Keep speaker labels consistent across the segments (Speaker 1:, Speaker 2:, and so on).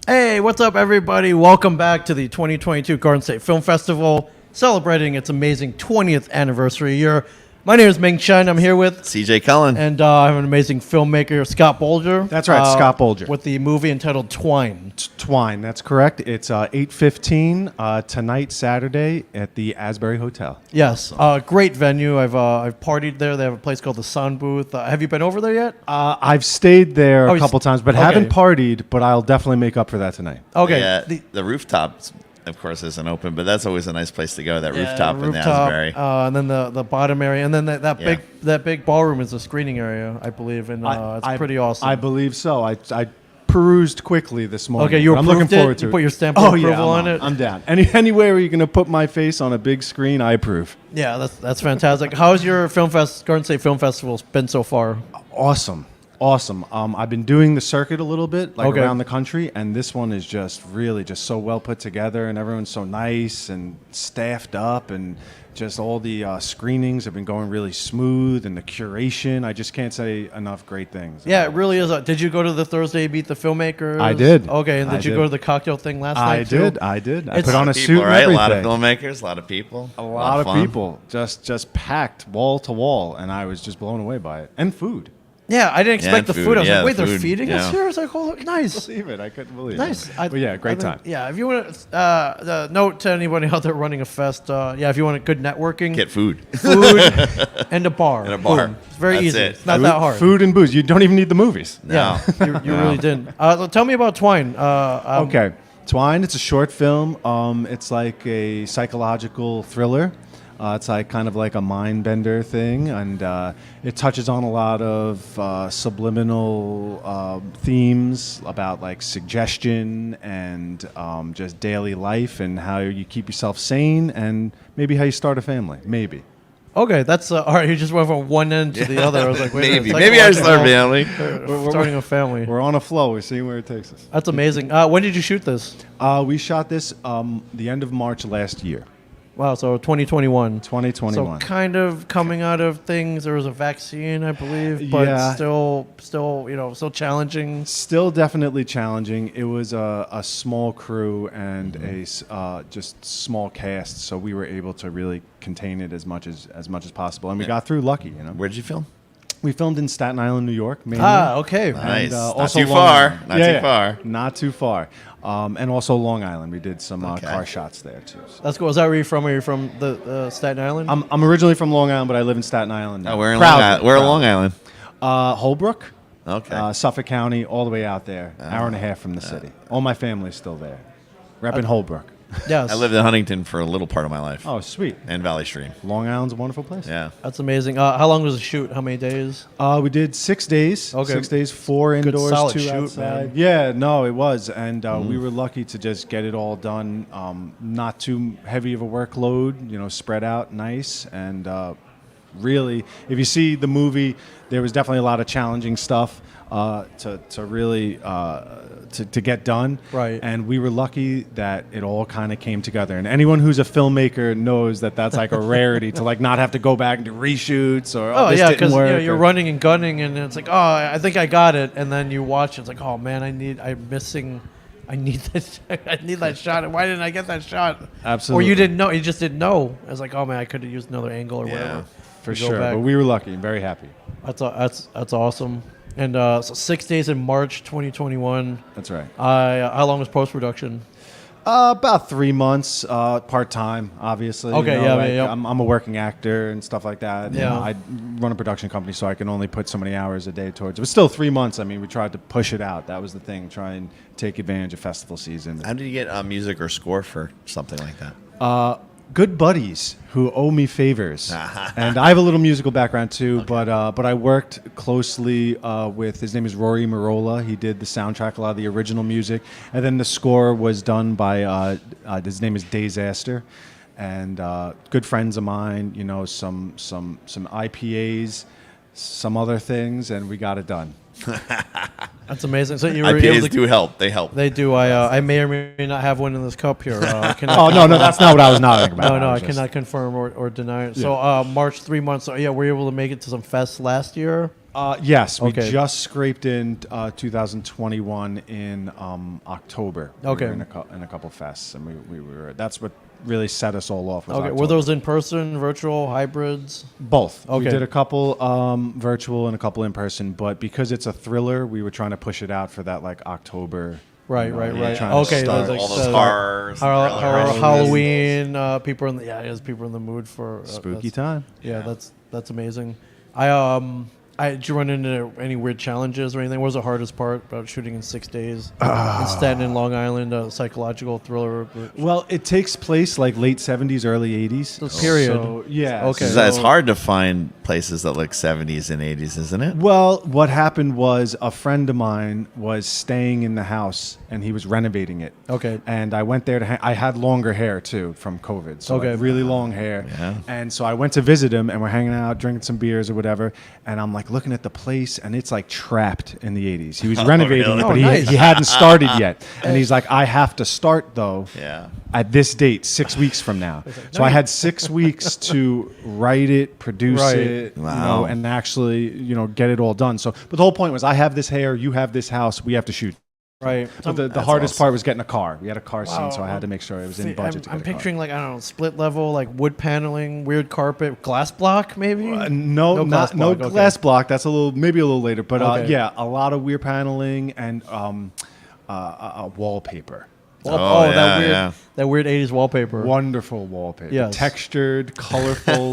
Speaker 1: Hey, what's up, everybody? Welcome back to the 2022 Garden State Film Festival, celebrating its amazing 20th anniversary year. My name is Ming Chen. I'm here with
Speaker 2: CJ Cullen.
Speaker 1: and I have an amazing filmmaker, Scott Bolger.
Speaker 3: That's right, Scott Bolger.
Speaker 1: With the movie entitled Twine.
Speaker 3: Twine, that's correct. It's 8:15 tonight, Saturday, at the Asbury Hotel.
Speaker 1: Yes, great venue. I've partied there. They have a place called the Sun Booth. Have you been over there yet?
Speaker 3: I've stayed there
Speaker 1: Oh,
Speaker 3: a couple times, but
Speaker 1: okay.
Speaker 3: haven't partied, but I'll definitely make up for that tonight.
Speaker 1: Okay.
Speaker 2: Yeah, the rooftop, of course, isn't open, but that's always a nice place to go. That rooftop in the
Speaker 1: rooftop,
Speaker 2: Asbury.
Speaker 1: and then the bottom area, and then that
Speaker 2: Yeah.
Speaker 1: big ballroom is the screening area, I believe, and it's pretty awesome.
Speaker 3: I believe so. I perused quickly this morning.
Speaker 1: Okay, you
Speaker 3: but I'm looking
Speaker 1: approved it?
Speaker 3: forward to
Speaker 1: You
Speaker 3: it.
Speaker 1: put your stamp of approval on it?
Speaker 3: I'm down. Anywhere where you're going to put my face on a big screen, I approve.
Speaker 1: Yeah, that's fantastic. How's your Garden State Film Festival been so far?
Speaker 3: Awesome. I've been doing the circuit a little bit, like
Speaker 1: Okay.
Speaker 3: around the country, and this one is just really just so well put together, and everyone's so nice and staffed up, and just all the screenings have been going really smooth, and the curation. I just can't say enough great things.
Speaker 1: Yeah, it really is. Did you go to the Thursday Meet the Filmmakers?
Speaker 3: I did.
Speaker 1: Okay, and
Speaker 3: I
Speaker 1: did you
Speaker 3: did.
Speaker 1: go to the cocktail thing last
Speaker 3: I
Speaker 1: night too?
Speaker 3: did. I
Speaker 1: It's-
Speaker 3: put on a
Speaker 2: People,
Speaker 3: suit and
Speaker 2: right? A
Speaker 3: everything.
Speaker 2: lot of filmmakers, a lot of people.
Speaker 3: A lot of
Speaker 2: fun.
Speaker 3: people, just packed wall to wall, and I was just blown away by it. And food.
Speaker 1: Yeah, I didn't expect
Speaker 2: and
Speaker 1: the
Speaker 2: food.
Speaker 1: food. I was
Speaker 2: Yeah,
Speaker 1: like, wait,
Speaker 2: the
Speaker 1: they're
Speaker 2: food,
Speaker 1: feeding us
Speaker 2: yeah.
Speaker 1: here? I was like, oh, nice.
Speaker 3: Believe it, I couldn't believe
Speaker 1: Nice.
Speaker 3: it. But yeah, great time.
Speaker 1: Yeah, if you want to note to anybody out there running a fest, if you want a good networking,
Speaker 2: Get food.
Speaker 1: food and a bar.
Speaker 2: And a bar.
Speaker 1: Boom. It's very
Speaker 2: That's
Speaker 1: easy.
Speaker 2: it.
Speaker 1: It's not that hard.
Speaker 3: Food and booze. You don't even need the movies.
Speaker 2: No.
Speaker 1: Yeah, you really didn't. Tell me about Twine.
Speaker 3: Okay. Twine, it's a short film. It's like a psychological thriller. It's like kind of like a mind bender thing, and it touches on a lot of subliminal themes about like suggestion and just daily life and how you keep yourself sane and maybe how you start a family. Maybe.
Speaker 1: Okay, that's all right. You just went from one end to the other. I was like, wait a minute,
Speaker 2: Maybe I start
Speaker 1: psychological-
Speaker 2: family.
Speaker 1: starting a family.
Speaker 3: We're on a flow. We're seeing where it takes us.
Speaker 1: That's amazing. When did you shoot this?
Speaker 3: We shot this the end of March last year,
Speaker 1: Wow, so 2021.
Speaker 3: 2021.
Speaker 1: So kind of coming out of things. There was a vaccine, I believe, but
Speaker 3: Yeah.
Speaker 1: still, still challenging.
Speaker 3: Still definitely challenging. It was a small crew and just small cast, so we were able to really contain it as much as possible, and we got through lucky.
Speaker 2: Where'd you film?
Speaker 3: We filmed in Staten Island, New York, mainly.
Speaker 1: Okay.
Speaker 2: Nice. Not
Speaker 3: also
Speaker 2: too
Speaker 3: Long
Speaker 2: far.
Speaker 3: Island.
Speaker 2: Not too far.
Speaker 3: Not too far. And also Long Island. We did some
Speaker 2: Okay.
Speaker 3: car shots there too. So.
Speaker 1: That's cool. Is that where you're from? Are you from the Staten Island?
Speaker 3: I'm originally from Long Island, but I live in Staten Island now.
Speaker 2: Oh, we're in
Speaker 3: Proudly,
Speaker 2: Long Island. We're in Long
Speaker 3: proudly.
Speaker 2: Island.
Speaker 3: Holbrook.
Speaker 2: Okay.
Speaker 3: Suffolk County, all the way out there, hour and a half from the city. All my family's still there. Repping Holbrook.
Speaker 1: Yes.
Speaker 2: I lived in Huntington for a little part of my life.
Speaker 3: Oh, sweet.
Speaker 2: And Valley Stream.
Speaker 3: Long Island's a wonderful place.
Speaker 2: Yeah.
Speaker 1: That's amazing. How long was the shoot? How many days?
Speaker 3: We did 6 days.
Speaker 1: Okay.
Speaker 3: 6 days, 4 indoors,
Speaker 1: solid
Speaker 3: 2
Speaker 1: shoot,
Speaker 3: outside.
Speaker 1: man.
Speaker 3: Yeah, no, it was, and we were lucky to just get it all done. Not too heavy of a workload, spread out, nice, and really, if you see the movie, there was definitely a lot of challenging stuff to really to get done.
Speaker 1: Right.
Speaker 3: And we were lucky that it all kind of came together. And anyone who's a filmmaker knows that that's like a rarity to like not have to go back and do reshoots or
Speaker 1: Oh
Speaker 3: this
Speaker 1: yeah,
Speaker 3: didn't
Speaker 1: because
Speaker 3: work,
Speaker 1: you're
Speaker 3: or-
Speaker 1: running and gunning, and it's like, oh, I think I got it, and then you watch, it's like, oh man, I need that shot. Why didn't I get that shot?
Speaker 3: Absolutely.
Speaker 1: Or you didn't know. You just didn't know. I was like, oh man, I could have used another angle or
Speaker 2: Yeah.
Speaker 1: whatever.
Speaker 3: For
Speaker 1: to go
Speaker 3: sure,
Speaker 1: back.
Speaker 3: but we were lucky and very happy.
Speaker 1: That's awesome. And so 6 days in March 2021.
Speaker 3: That's right.
Speaker 1: How long was post production?
Speaker 3: About 3 months, part time, obviously.
Speaker 1: Okay, yeah.
Speaker 3: I'm a working actor and stuff like that.
Speaker 1: Yeah.
Speaker 3: I run a production company, so I can only put so many hours a day towards it. But still, 3 months. I mean, we tried to push it out. That was the thing. Try and take advantage of festival season.
Speaker 2: How did you get music or score for something like that?
Speaker 3: Good buddies who owe me favors, and I have a little musical background too. Okay. But I worked closely with, his name is Rory Marola. He did the soundtrack, a lot of the original music, and then the score was done by his name is Disaster, and good friends of mine. Some IPAs, some other things, and we got it done.
Speaker 1: That's amazing. So you were able
Speaker 2: IPAs
Speaker 1: to,
Speaker 2: do help. They help.
Speaker 1: They do. I may or may not have one in this cup here.
Speaker 3: Oh no, that's not what I was nodding about.
Speaker 1: No, I cannot confirm or deny it.
Speaker 3: Yeah.
Speaker 1: So March, 3 months. So, were you able to make it to some fests last year?
Speaker 3: Yes, we
Speaker 1: Okay.
Speaker 3: just scraped in 2021 in October.
Speaker 1: Okay.
Speaker 3: We were in a couple fests, and we were. That's what really set us all off. Was
Speaker 1: Okay, were
Speaker 3: October.
Speaker 1: those in person, virtual, hybrids?
Speaker 3: Both? We
Speaker 1: Okay.
Speaker 3: did a couple virtual and a couple in person, but because it's a thriller, we were trying to push it out for that like October.
Speaker 1: Right,
Speaker 3: you know,
Speaker 1: right,
Speaker 3: we were
Speaker 1: right.
Speaker 3: trying to
Speaker 1: Okay,
Speaker 3: start-
Speaker 1: those, like,
Speaker 2: all those
Speaker 1: so-
Speaker 2: horrors,
Speaker 1: Halloween, people in the there's people in the mood for
Speaker 3: spooky
Speaker 1: that's-
Speaker 3: time.
Speaker 1: Yeah, that's amazing. Did you run into any weird challenges or anything? What was the hardest part about shooting in 6 days in Staten and Long Island, a psychological thriller?
Speaker 3: Well, it takes place like late 70s, early 80s.
Speaker 1: The period.
Speaker 3: So, yeah.
Speaker 1: Okay.
Speaker 2: It's hard to find places that look 70s and 80s, isn't it?
Speaker 3: Well, what happened was a friend of mine was staying in the house and he was renovating it.
Speaker 1: Okay.
Speaker 3: And I went there to I had longer hair too from COVID. So
Speaker 1: Okay.
Speaker 3: like really long hair.
Speaker 2: Yeah.
Speaker 3: And so I went to visit him and we're hanging out, drinking some beers or whatever. And I'm like looking at the place and it's like trapped in the 80s. He was renovating
Speaker 2: really?
Speaker 3: it, but
Speaker 1: Oh, nice.
Speaker 3: he hadn't started yet. And he's like, I have to start though.
Speaker 2: Yeah.
Speaker 3: At this date, 6 weeks from now. So I had 6 weeks to write it, produce
Speaker 1: Right.
Speaker 3: it,
Speaker 2: Wow.
Speaker 3: and actually, get it all done. So, but the whole point was, I have this hair, you have this house, we have to shoot.
Speaker 1: Right.
Speaker 3: So the
Speaker 2: That's
Speaker 3: hardest
Speaker 2: awesome.
Speaker 3: part was getting a car. We had a car
Speaker 1: Wow.
Speaker 3: scene, so I had to make sure it was in budget.
Speaker 1: I'm picturing like, I don't know, split level, like wood paneling, weird carpet, glass block maybe?
Speaker 3: No
Speaker 1: glass block, okay.
Speaker 3: glass block. That's maybe a little later, but
Speaker 1: Okay.
Speaker 3: yeah, a lot of weird paneling and wallpaper.
Speaker 1: That weird 80s wallpaper.
Speaker 3: Wonderful wallpaper.
Speaker 1: Yes.
Speaker 3: Textured, colorful.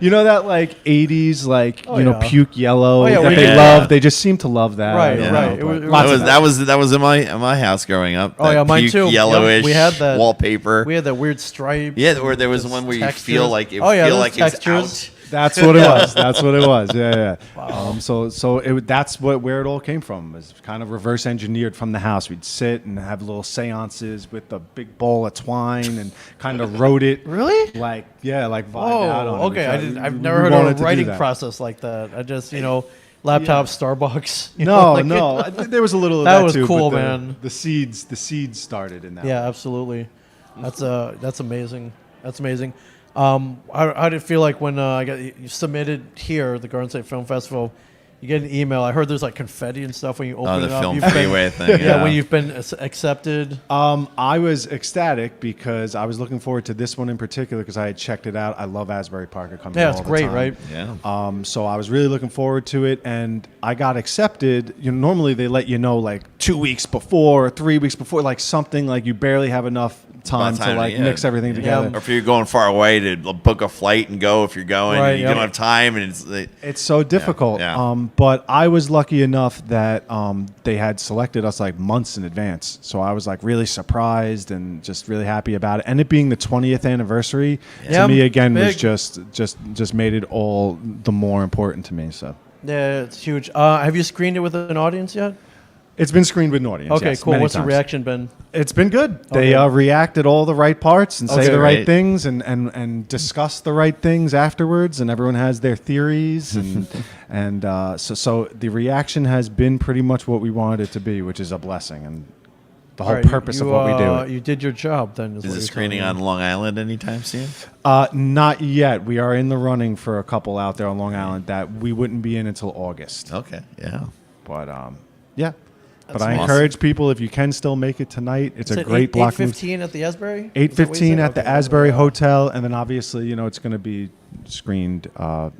Speaker 3: you know that like 80s
Speaker 1: yeah.
Speaker 3: puke yellow
Speaker 1: Oh, yeah,
Speaker 3: that
Speaker 1: we
Speaker 3: they
Speaker 1: did.
Speaker 3: love. They just seem to love that.
Speaker 1: Right,
Speaker 3: I don't
Speaker 1: right.
Speaker 3: know,
Speaker 1: It
Speaker 3: but
Speaker 1: was-
Speaker 3: lots of
Speaker 2: That was in my house growing up.
Speaker 1: Oh,
Speaker 2: that
Speaker 1: yeah, mine
Speaker 2: puke
Speaker 1: too.
Speaker 2: Yellowish
Speaker 1: We had that.
Speaker 2: wallpaper.
Speaker 1: We had that weird stripe.
Speaker 2: Yeah, or there was one where you
Speaker 1: textures.
Speaker 2: feel like it
Speaker 1: Oh, yeah,
Speaker 2: feel
Speaker 1: those
Speaker 2: like
Speaker 1: textures.
Speaker 2: it's out.
Speaker 3: That's what it was. That's what it was. Yeah, yeah. That's where it all came from. It was kind of reverse engineered from the house. We'd sit and have little seances with a big bowl of twine and kind of wrote it.
Speaker 1: Really?
Speaker 3: Like vibed out on it.
Speaker 1: Oh, okay. I've never heard
Speaker 3: wanted
Speaker 1: of
Speaker 3: to
Speaker 1: a
Speaker 3: do
Speaker 1: writing
Speaker 3: that.
Speaker 1: process like that. I just, laptop, Starbucks.
Speaker 3: No,
Speaker 1: like-
Speaker 3: no. There was a little of
Speaker 1: That
Speaker 3: that
Speaker 1: was
Speaker 3: too,
Speaker 1: cool,
Speaker 3: but
Speaker 1: man.
Speaker 3: The seeds started in that.
Speaker 1: Yeah, absolutely. That's amazing. That's amazing. How did it feel like when you submitted here at the Garden State Film Festival? You get an email. I heard there's like confetti and stuff when you open
Speaker 2: Oh,
Speaker 1: it
Speaker 2: the
Speaker 1: up.
Speaker 2: film
Speaker 1: You've been-
Speaker 2: freeway thing.
Speaker 1: Yeah, when you've been accepted.
Speaker 3: I was ecstatic because I was looking forward to this one in particular because I had checked it out. I love Asbury Park. It comes
Speaker 1: Yeah,
Speaker 3: all
Speaker 1: it's
Speaker 3: the
Speaker 1: great,
Speaker 3: time.
Speaker 1: right?
Speaker 2: Yeah.
Speaker 3: So I was really looking forward to it, and I got accepted. Normally they let you know like 2 weeks before or 3 weeks before, like something like you barely have enough time to like
Speaker 2: yeah.
Speaker 3: mix everything together.
Speaker 2: Or if you're going far away to book a flight and go if you're going,
Speaker 1: Right,
Speaker 2: and you
Speaker 1: yeah.
Speaker 2: don't have time, and
Speaker 3: It's so difficult.
Speaker 2: yeah.
Speaker 3: But I was lucky enough that they had selected us like months in advance. So I was like really surprised and just really happy about it. And it being the 20th anniversary
Speaker 1: Yeah,
Speaker 3: to me again was
Speaker 1: big.
Speaker 3: just made it all the more important to me. So
Speaker 1: Yeah, it's huge. Have you screened it with an audience yet?
Speaker 3: it's been screened with an audience.
Speaker 1: Okay,
Speaker 3: yes,
Speaker 1: cool.
Speaker 3: many
Speaker 1: What's the
Speaker 3: times.
Speaker 1: reaction been?
Speaker 3: It's been good. They
Speaker 1: Okay.
Speaker 3: react at all the right parts and say
Speaker 1: Okay,
Speaker 3: the right
Speaker 2: great.
Speaker 3: things and discuss the right things afterwards. And everyone has their theories and so the reaction has been pretty much what we wanted it to be, which is a blessing and the whole
Speaker 1: All right,
Speaker 3: purpose of what we do.
Speaker 1: You did your job then.
Speaker 2: is
Speaker 1: what
Speaker 2: it
Speaker 1: you're
Speaker 2: screening
Speaker 1: telling
Speaker 2: on Long Island anytime soon?
Speaker 3: Not yet. We are in the running for a couple out there on Long Island that we wouldn't be in until August.
Speaker 2: Okay, yeah.
Speaker 3: But yeah. But
Speaker 1: That's
Speaker 3: I
Speaker 2: awesome.
Speaker 3: encourage people, if you can still make it tonight, it's
Speaker 1: me.
Speaker 3: a great block.
Speaker 1: 8:15 at the Asbury?
Speaker 3: 8:15 at the
Speaker 1: Okay.
Speaker 3: Asbury Hotel, and then obviously, it's going to be screened,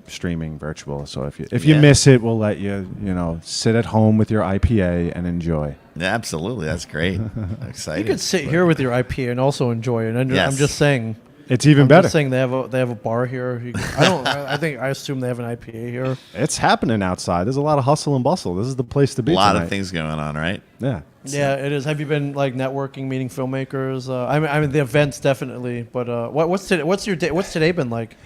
Speaker 3: streaming virtual. So if you
Speaker 2: Yeah.
Speaker 3: miss it, we'll let you, sit at home with your IPA and enjoy.
Speaker 2: Yeah, absolutely. That's great.
Speaker 1: You
Speaker 2: Exciting.
Speaker 1: could sit here with your IPA and also enjoy it. And
Speaker 2: Yes.
Speaker 1: I'm just saying.
Speaker 3: It's even
Speaker 1: I'm
Speaker 3: better.
Speaker 1: just saying they have a bar here. I assume they have an IPA here.
Speaker 3: It's happening outside. There's a lot of hustle and bustle. This is the place to be.
Speaker 2: A lot
Speaker 3: tonight.
Speaker 2: of things going on, right?
Speaker 3: Yeah.
Speaker 1: Yeah, it is. Have you been like networking, meeting filmmakers? I mean the events definitely. But what's today? What's your day? What's today been like?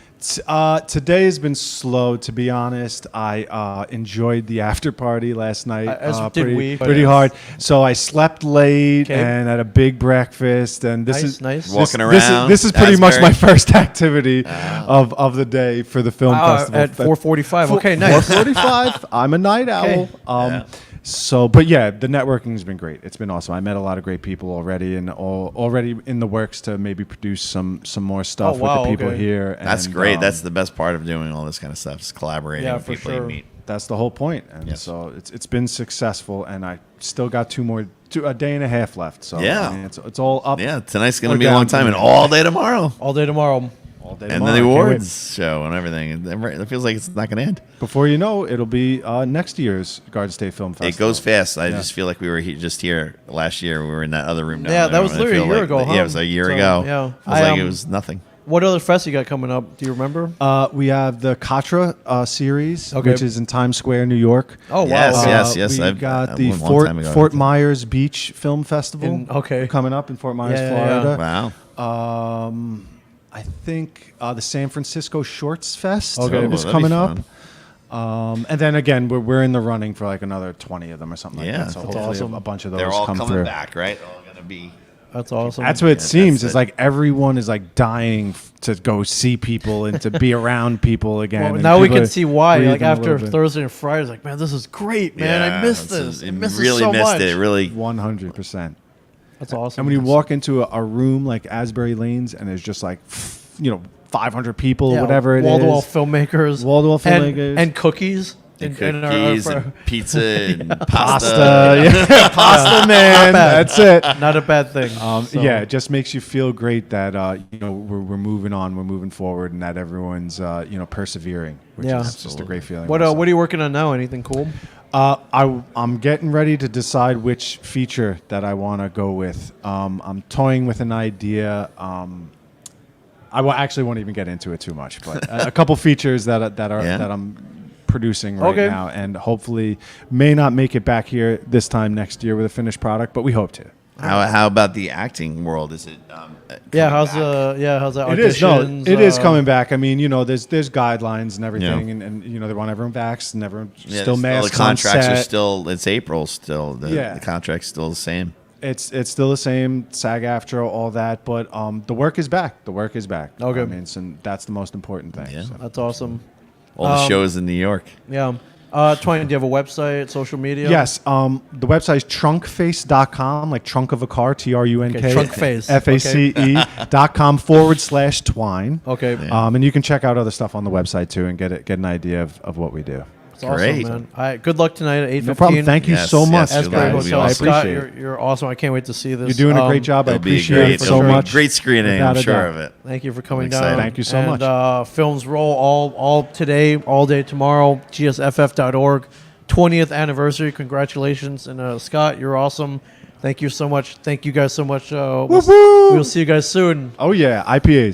Speaker 3: Today has been slow, to be honest. I enjoyed the after party last night.
Speaker 1: As did we.
Speaker 3: Pretty hard. So I slept late
Speaker 1: Okay.
Speaker 3: and had a big breakfast. And this is
Speaker 1: Nice.
Speaker 2: Walking
Speaker 3: this
Speaker 2: around,
Speaker 3: This is pretty much
Speaker 2: Asbury.
Speaker 3: my first activity of the day for the film festival.
Speaker 1: At 4:45. Okay, nice.
Speaker 3: 4:45. I'm a night owl.
Speaker 2: Yeah.
Speaker 3: So, but yeah, the networking has been great. It's been awesome. I met a lot of great people already, and already in the works to maybe produce some more stuff
Speaker 1: wow,
Speaker 3: with the people
Speaker 1: okay.
Speaker 3: here.
Speaker 2: That's
Speaker 3: and,
Speaker 2: great. That's the best part of doing all this kind of stuff, is collaborating
Speaker 1: Yeah,
Speaker 2: with
Speaker 1: for
Speaker 2: people
Speaker 1: sure.
Speaker 2: you meet.
Speaker 3: That's the whole point. And
Speaker 2: Yes.
Speaker 3: so it's been successful, and I still got a day and a half left. So
Speaker 2: Yeah.
Speaker 3: I mean, it's all up.
Speaker 2: Yeah, tonight's going
Speaker 3: Or
Speaker 2: to be a long
Speaker 3: down
Speaker 2: time, and
Speaker 3: to-
Speaker 2: all day tomorrow.
Speaker 1: All day tomorrow.
Speaker 3: All day
Speaker 2: And
Speaker 3: tomorrow.
Speaker 2: then the
Speaker 3: I can't wait.
Speaker 2: awards show and everything. It feels like it's not going to end.
Speaker 3: Before you know, it'll be next year's Garden State Film Festival.
Speaker 2: It goes fast. I
Speaker 3: Yeah.
Speaker 2: just feel like we were just here last year. We were in that other room. Down
Speaker 1: Yeah,
Speaker 2: there,
Speaker 1: that was
Speaker 2: and I
Speaker 1: literally a
Speaker 2: feel
Speaker 1: year
Speaker 2: like-
Speaker 1: ago, huh?
Speaker 2: Yeah, it was a year
Speaker 1: So,
Speaker 2: ago.
Speaker 1: yeah.
Speaker 2: It was like it was nothing.
Speaker 1: What other fest you got coming up? Do you remember?
Speaker 3: We have the Katra series,
Speaker 1: Okay.
Speaker 3: which is in Times Square, New York.
Speaker 1: Oh, wow.
Speaker 2: Yes.
Speaker 3: We
Speaker 2: I've-
Speaker 3: got the
Speaker 2: one time ago, I
Speaker 3: Fort
Speaker 2: think.
Speaker 3: Myers Beach Film Festival
Speaker 1: Okay.
Speaker 3: coming up in Fort Myers,
Speaker 1: Yeah, yeah, yeah.
Speaker 3: Florida.
Speaker 2: Wow.
Speaker 3: I think the San Francisco Shorts Fest
Speaker 1: Okay.
Speaker 2: Oh,
Speaker 3: is
Speaker 2: that'd be
Speaker 3: coming up.
Speaker 2: fun.
Speaker 3: And then again, we're in the running for like another 20 of them or something
Speaker 2: Yeah,
Speaker 3: like that. So
Speaker 2: that's
Speaker 3: hopefully
Speaker 1: awesome.
Speaker 3: a bunch of those
Speaker 2: They're all
Speaker 3: come
Speaker 2: coming
Speaker 3: through.
Speaker 2: back, right? All going to be.
Speaker 1: That's awesome.
Speaker 3: That's what it
Speaker 2: Yeah,
Speaker 3: seems.
Speaker 2: that's
Speaker 3: It's
Speaker 2: it.
Speaker 3: like everyone is like dying to go see people and to be around people again.
Speaker 1: Well,
Speaker 3: and
Speaker 1: now we
Speaker 3: people
Speaker 1: can
Speaker 3: are
Speaker 1: see why. Like
Speaker 3: breathing a
Speaker 1: after
Speaker 3: little bit.
Speaker 1: Thursday and Friday, it's like, man, this is great, man. I missed this. I missed this
Speaker 2: really
Speaker 1: so
Speaker 2: missed
Speaker 1: much.
Speaker 2: it. It really.
Speaker 3: 100%.
Speaker 1: That's awesome.
Speaker 3: And when you walk into a room like Asbury Lanes and there's just like, 500 people, whatever it is.
Speaker 1: wall-to-wall filmmakers,
Speaker 3: Wall-to-wall
Speaker 1: and-
Speaker 3: filmmakers.
Speaker 1: and cookies,
Speaker 2: And
Speaker 1: and our-
Speaker 2: cookies
Speaker 1: our-
Speaker 2: and pizza and
Speaker 3: Pasta,
Speaker 2: pasta.
Speaker 3: yeah, pasta man.
Speaker 1: bad.
Speaker 3: That's it.
Speaker 1: not a bad thing. So-
Speaker 3: Yeah, it just makes you feel great that we're moving on, we're moving forward, and that everyone's persevering, which
Speaker 1: Yeah.
Speaker 3: is just a great feeling.
Speaker 1: What
Speaker 3: also.
Speaker 1: are you working on now? Anything cool?
Speaker 3: I'm getting ready to decide which feature that I want to go with. I'm toying with an idea. Actually won't even get into it too much, but a couple features that I'm producing right
Speaker 1: Okay.
Speaker 3: now, and hopefully may not make it back here this time next year with a finished product, but we hope to.
Speaker 2: How about the acting world? Is it?
Speaker 1: Yeah,
Speaker 2: coming
Speaker 1: how's that?
Speaker 3: It is
Speaker 1: Auditions,
Speaker 3: it is coming back. I mean, there's guidelines and everything,
Speaker 2: Yeah.
Speaker 3: and they want everyone vaxxed and everyone
Speaker 2: Yeah,
Speaker 3: still masks
Speaker 2: the contracts
Speaker 3: on
Speaker 2: are
Speaker 3: set.
Speaker 2: still. It's April still.
Speaker 3: Yeah.
Speaker 2: The contract's still the same.
Speaker 3: It's still the same, SAG-AFTRA, all that, but the work is back. The work is back.
Speaker 1: Okay.
Speaker 3: I mean, so that's the most important thing.
Speaker 2: Yeah.
Speaker 3: so.
Speaker 1: That's awesome.
Speaker 2: All the shows in New York.
Speaker 1: Yeah. Twine, do you have a website, social media?
Speaker 3: Yes, the website is trunkface.com, like trunk of a car, TRUNK,
Speaker 1: Okay, Trunkface.
Speaker 3: FACE.com/Twine.
Speaker 1: Okay.
Speaker 2: Yeah.
Speaker 3: And you can check out other stuff on the website too and get an idea of what we do.
Speaker 1: It's awesome,
Speaker 2: Great.
Speaker 1: man. All right, good luck tonight at 8:15.
Speaker 3: No problem. Thank you
Speaker 2: Yes,
Speaker 3: so
Speaker 2: yes,
Speaker 3: much.
Speaker 2: good
Speaker 1: Asbury
Speaker 2: luck.
Speaker 1: Hotel.
Speaker 3: I
Speaker 2: Awesome.
Speaker 1: Scott,
Speaker 3: appreciate it.
Speaker 1: you're awesome. I can't wait to see this.
Speaker 3: You're doing a great job. I
Speaker 2: It'll be
Speaker 3: appreciate
Speaker 2: great.
Speaker 3: it so
Speaker 2: It'll be
Speaker 3: much.
Speaker 2: great screening.
Speaker 3: Without
Speaker 2: I'm
Speaker 3: a
Speaker 2: sure
Speaker 3: doubt.
Speaker 2: of it.
Speaker 1: Thank you for coming
Speaker 2: excited.
Speaker 1: down.
Speaker 3: Thank you so much.
Speaker 1: And films roll all today, all day tomorrow. GSFF.org. 20th anniversary. Congratulations. And Scott, you're awesome. Thank you so much. Thank you guys so much. We'll see you guys soon.
Speaker 3: Oh yeah, IPAs.